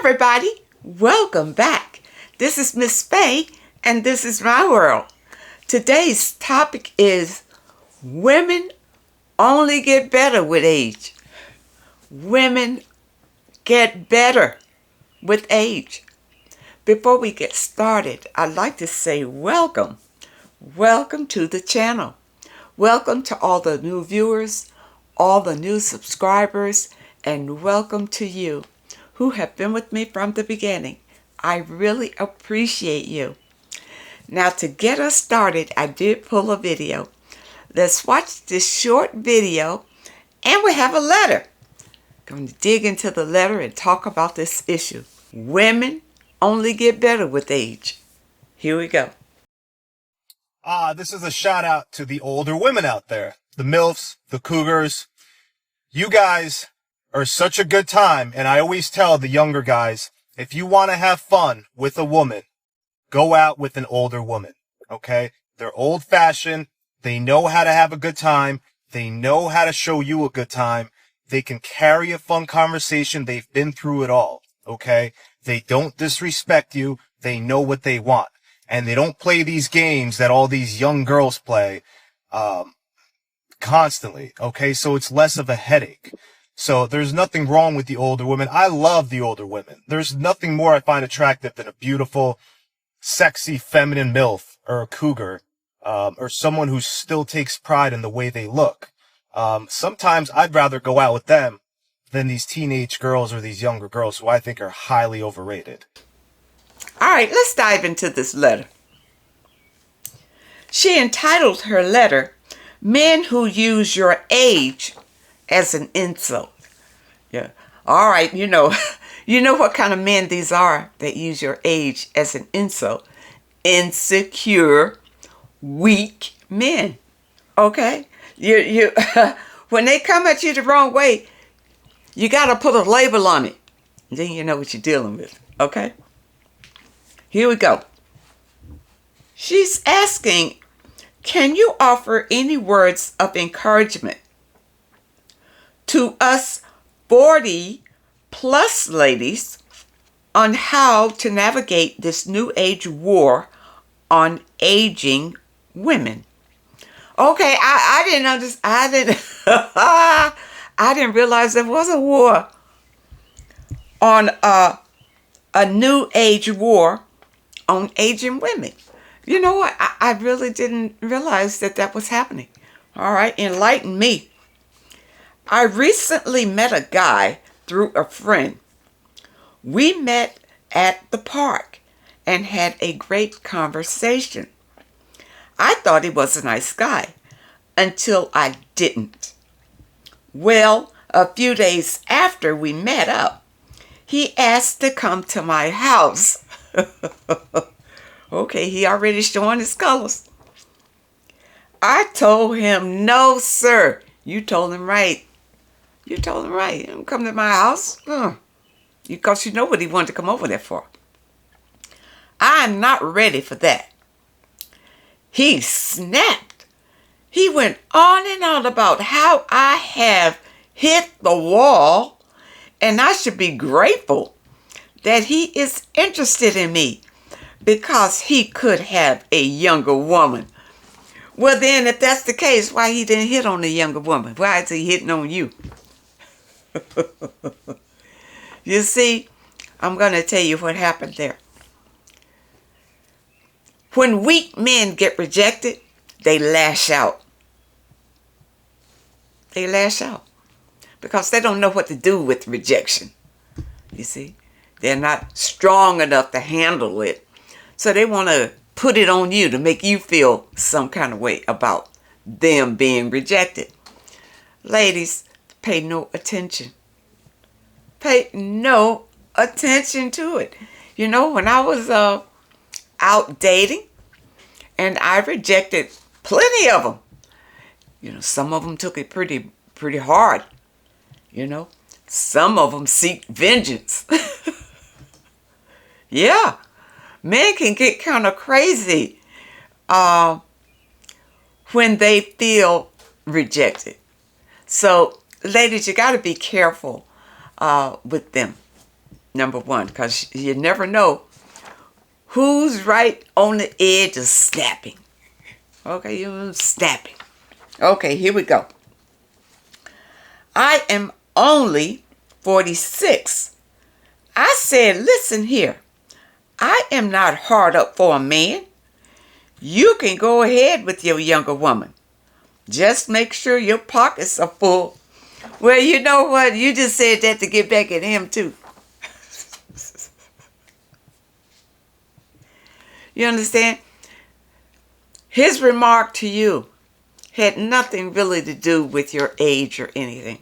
everybody. Welcome back. This is Miss Faye, and this is my world. Today's topic is women only get better with age. Women get better with age. Before we get started, I'd like to say welcome. Welcome to the channel. Welcome to all the new viewers, all the new subscribers, and welcome to you who have been with me from the beginning. I really appreciate you. Now, to get us started, I did pull a video. Let's watch this short video, and we have a letter. I'm going to dig into the letter and talk about this issue. Women only get better with age. Here we go. This is a shout out to the older women out there. The MILFs, the Cougars. You guys are such a good time, and I always tell the younger guys, if you want to have fun with a woman, go out with an older woman, okay? They're old-fashioned. They know how to have a good time. They know how to show you a good time. They can carry a fun conversation. They've been through it all, okay? They don't disrespect you. They know what they want. And they don't play these games that all these young girls play constantly, okay? So it's less of a headache. So there's nothing wrong with the older women. I love the older women. There's nothing more I find attractive than a beautiful, sexy, feminine MILF or a cougar, or someone who still takes pride in the way they look. Sometimes I'd rather go out with them than these teenage girls or these younger girls who I think are highly overrated. All right, let's dive into this letter. She entitled her letter, Men Who Use Your Age as an Insult. Yeah. All right, you know what kind of men these are that use your age as an insult. Insecure, weak men. Okay? You when they come at you the wrong way, you got to put a label on it. Then you know what you're dealing with. Okay? Here we go. She's asking, can you offer any words of encouragement to us 40 plus ladies on how to navigate this new age war on aging women? Okay, I didn't understand. I didn't realize there was a war on a new age war on aging women. You know what? I really didn't realize that was happening. All right, enlighten me. I recently met a guy through a friend. We met at the park and had a great conversation. I thought he was a nice guy until I didn't. Well, a few days after we met up, he asked to come to my house. Okay, he already showing his colors. I told him, no, sir. You told him right. You told him right. Don't come to my house. Because you know what he wanted to come over there for. I'm not ready for that. He snapped. He went on and on about how I have hit the wall and I should be grateful that he is interested in me because he could have a younger woman. Well, then, if that's the case, why he didn't hit on the younger woman? Why is he hitting on you? You see, I'm going to tell you what happened there. When weak men get rejected, they lash out. They lash out because they don't know what to do with rejection. You see, they're not strong enough to handle it. So they want to put it on you to make you feel some kind of way about them being rejected. Ladies, pay no attention. Pay no attention to it. You know, when I was out dating, and I rejected plenty of them. You know, some of them took it pretty hard. You know, some of them seek vengeance. Yeah, men can get kind of crazy when they feel rejected. So, ladies, you got to be careful with them. number one, because you never know who's right on the edge of snapping. Okay, you're snapping. Okay, here we go. I am only 46. I said, listen here. I am not hard up for a man. You can go ahead with your younger woman. Just make sure your pockets are full. Well, you know what? You just said that to get back at him, too. You understand? His remark to you had nothing really to do with your age or anything,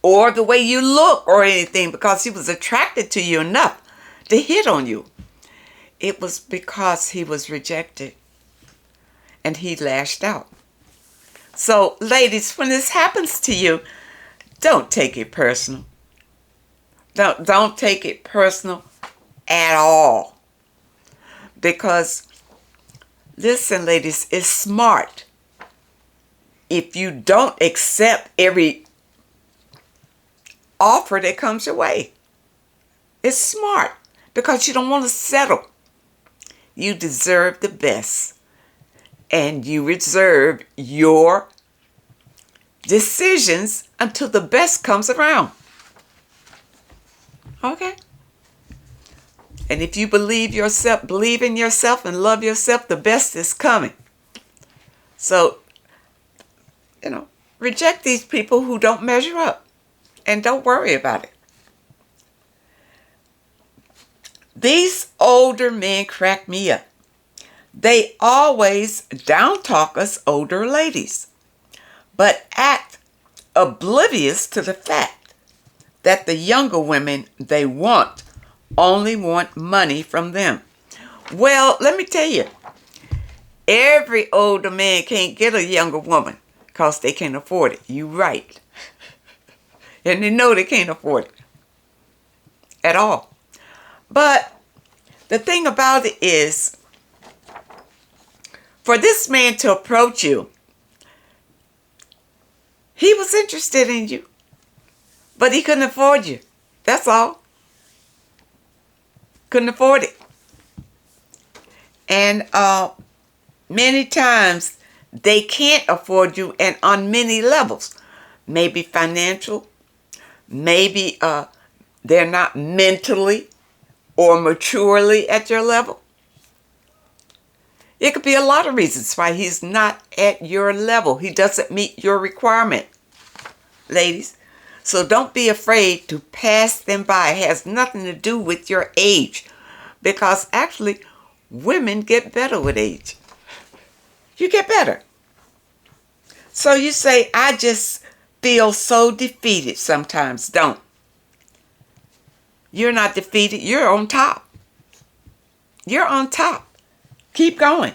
or the way you look or anything, because he was attracted to you enough to hit on you. It was because he was rejected and he lashed out. So, ladies, when this happens to you, don't take it personal. Don't take it personal at all. Because, listen, ladies, it's smart if you don't accept every offer that comes your way. It's smart because you don't want to settle. You deserve the best, and you reserve your decisions until the best comes around. Okay? And if you believe in yourself and love yourself, the best is coming. So, reject these people who don't measure up, and don't worry about it. These older men crack me up. They always down-talk us older ladies, but act oblivious to the fact that the younger women they want only want money from them. Well, let me tell you, every older man can't get a younger woman because they can't afford it. You right. And they know they can't afford it at all. But the thing about it is, for this man to approach you, he was interested in you, but he couldn't afford you. That's all. Couldn't afford it. And many times they can't afford you, and on many levels. Maybe financial, maybe they're not mentally or maturely at your level. It could be a lot of reasons why he's not at your level. He doesn't meet your requirement, ladies. So don't be afraid to pass them by. It has nothing to do with your age, because actually women get better with age. You get better. So you say, I just feel so defeated sometimes. Don't. You're not defeated. You're on top. You're on top. Keep going.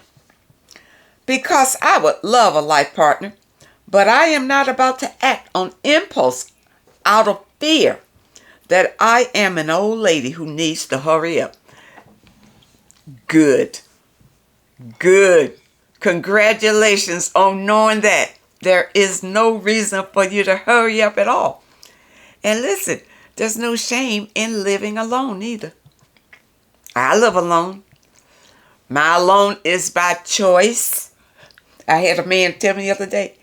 Because I would love a life partner, but I am not about to act on impulse out of fear that I am an old lady who needs to hurry up. Good. Good. Congratulations on knowing that. There is no reason for you to hurry up at all. And listen, there's no shame in living alone either. I live alone. My alone is by choice. I had a man tell me the other day.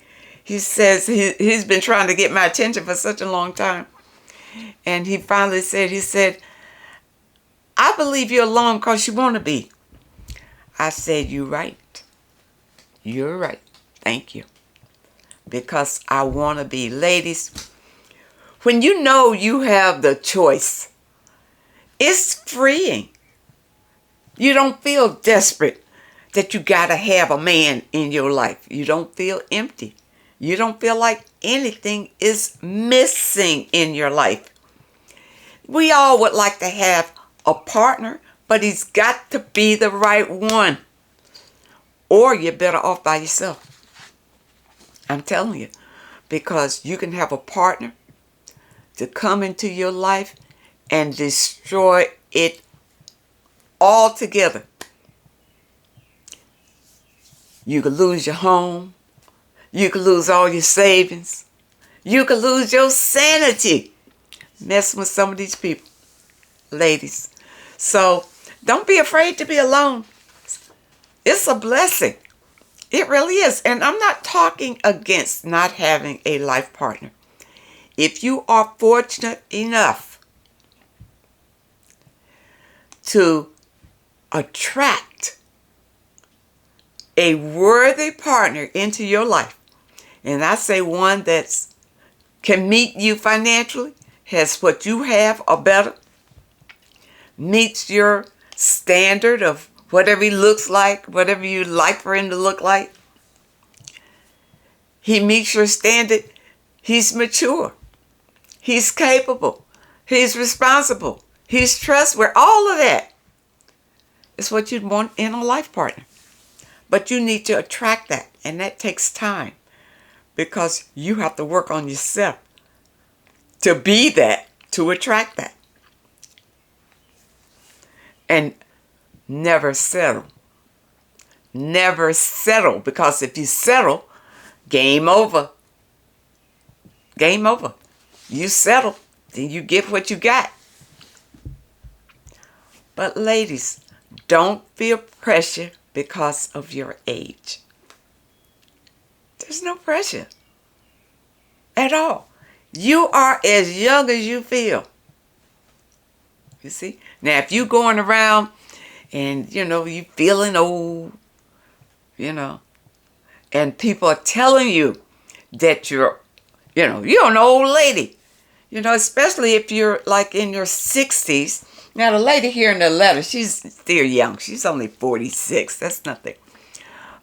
He says he's been trying to get my attention for such a long time. And he finally said, I believe you're alone because you want to be. I said, you're right. You're right. Thank you. Because I want to be. Ladies, when you know you have the choice, it's freeing. You don't feel desperate that you got to have a man in your life. You don't feel empty. You don't feel like anything is missing in your life. We all would like to have a partner, but he's got to be the right one. Or you're better off by yourself. I'm telling you. Because you can have a partner to come into your life and destroy it altogether. You could lose your home. You could lose all your savings. You could lose your sanity messing with some of these people. ladies. So don't be afraid to be alone. It's a blessing. It really is. And I'm not talking against not having a life partner. If you are fortunate enough to attract a worthy partner into your life, and I say one that can meet you financially, has what you have or better, meets your standard of whatever he looks like, whatever you like for him to look like. He meets your standard. He's mature. He's capable. He's responsible. He's trustworthy. All of that is what you'd want in a life partner. But you need to attract that, and that takes time because you have to work on yourself to be that, to attract that. And never settle. Never settle, because if you settle, game over. Game over. You settle, then you get what you got. But ladies, don't feel pressure because of your age. There's no pressure at all. You are as young as you feel. You see? Now, if you going around and, you feeling old, and people are telling you that you're an old lady, especially if you're like in your 60s. Now, the lady here in the letter, she's still young. She's only 46. That's nothing.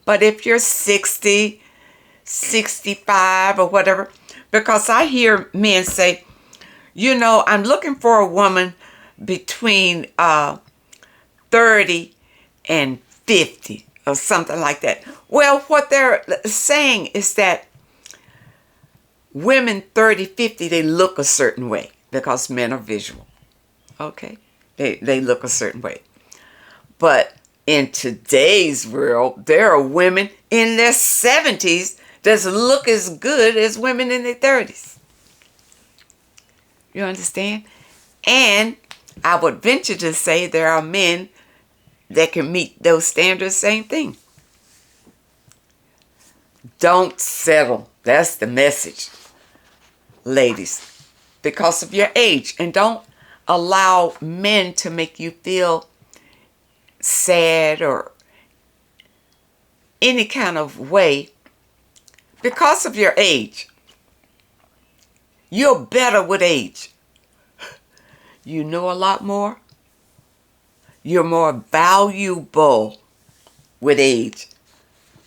But if you're 60, 65 or whatever, because I hear men say, I'm looking for a woman between 30 and 50 or something like that. Well, what they're saying is that women 30, 50, they look a certain way because men are visual. Okay? They look a certain way. But in today's world, there are women in their 70s that look as good as women in their 30s. You understand? And I would venture to say there are men that can meet those standards, same thing. Don't settle. That's the message, ladies, because of your age. And don't allow men to make you feel sad or any kind of way because of your age. You're better with age. You know a lot more. You're more valuable with age.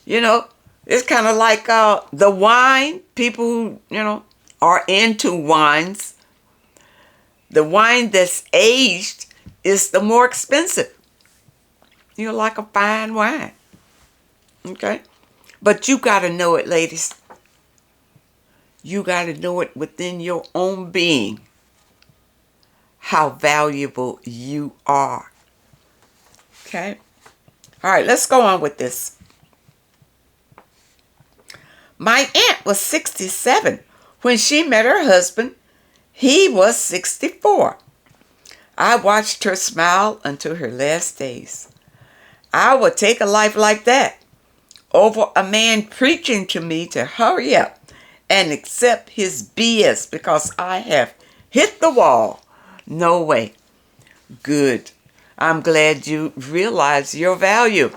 It's kind of like the wine. People who, are into wines. The wine that's aged is the more expensive. Like a fine wine. Okay? But you got to know it, ladies. You got to know it within your own being how valuable you are. Okay? All right, let's go on with this. My aunt was 67 when she met her husband. He was 64. I watched her smile until her last days. I would take a life like that over a man preaching to me to hurry up and accept his BS because I have hit the wall. No way. Good. I'm glad you realize your value.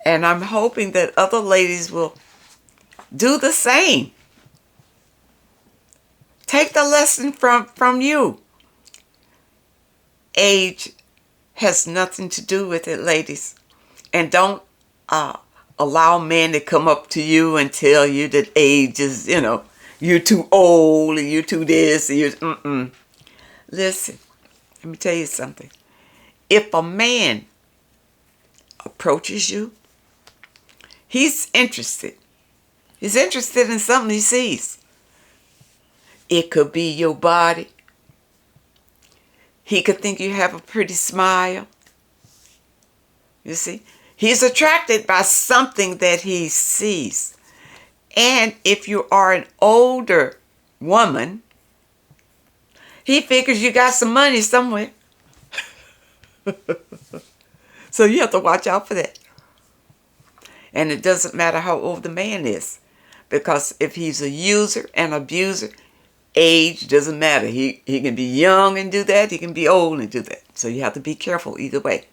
And I'm hoping that other ladies will do the same. Take the lesson from you. Age has nothing to do with it, ladies. And don't allow men to come up to you and tell you that age is, you're too old, or you're too this, or you're, Listen, let me tell you something. If a man approaches you, he's interested. He's interested in something he sees. It could be your body. He could think you have a pretty smile. You see? He's attracted by something that he sees. And if you are an older woman, He figures you got some money somewhere. So you have to watch out for that. And it doesn't matter how old the man is. Because if he's a user and abuser, age doesn't matter. He can be young and do that. He can be old and do that. So you have to be careful either way.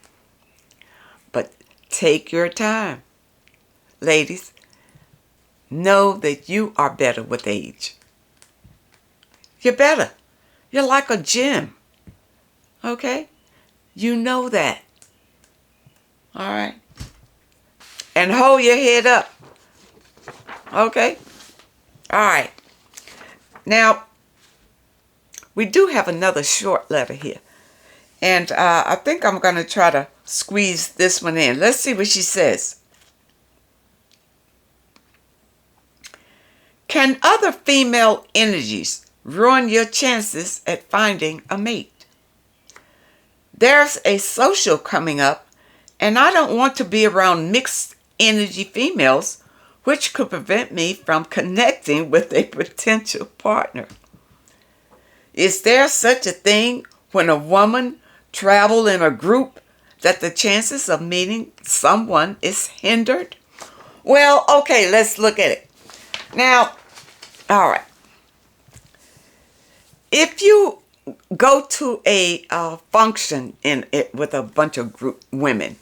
But take your time. Ladies, know that you are better with age. You're better. You're like a gym. Okay? You know that. All right? And hold your head up. Okay? All right. Now, we do have another short letter here. And I think I'm going to try to squeeze this one in. Let's see what she says. Can other female energies ruin your chances at finding a mate? There's a social coming up, and I don't want to be around mixed energy females, which could prevent me from connecting with a potential partner. Is there such a thing when a woman travels in a group that the chances of meeting someone is hindered? Well, okay, let's look at it. Now, all right. If you go to a function with a bunch of group women,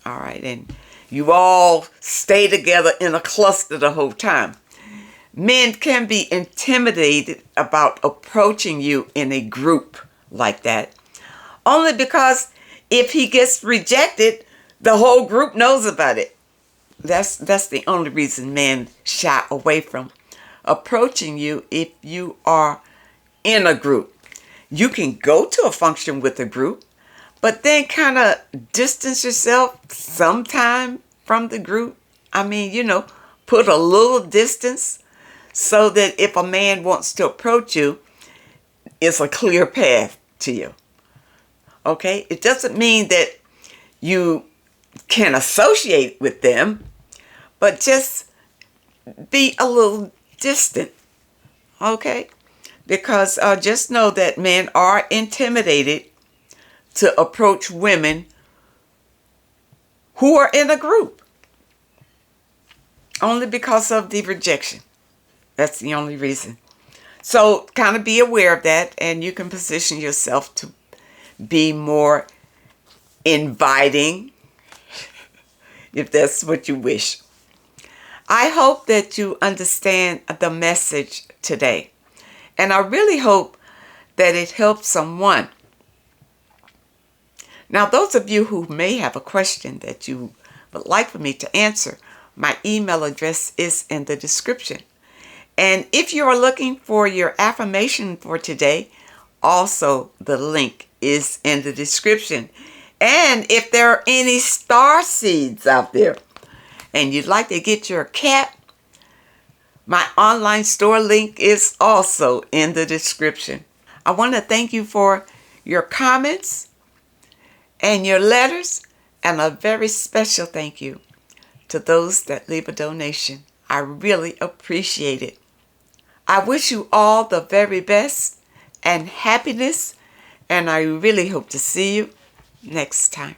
all right, and you all stay together in a cluster the whole time, men can be intimidated about approaching you in a group like that, only because if he gets rejected, the whole group knows about it. That's the only reason men shy away from approaching you if you are in a group. You can go to a function with a group, but then kind of distance yourself sometime from the group. I mean, put a little distance so that if a man wants to approach you, it's a clear path to you. Okay? It doesn't mean that you can associate with them, but just be a little distant. Okay? Because just know that men are intimidated to approach women who are in a group. Only because of the rejection. That's the only reason. So kind of be aware of that, and you can position yourself to be more inviting if that's what you wish. I hope that you understand the message today. And I really hope that it helps someone. Now, those of you who may have a question that you would like for me to answer, my email address is in the description. And if you are looking for your affirmation for today, also the link is in the description. And if there are any star seeds out there and you'd like to get your cat, my online store link is also in the description. I want to thank you for your comments and your letters, and a very special thank you to those that leave a donation. I really appreciate it. I wish you all the very best and happiness, and I really hope to see you next time.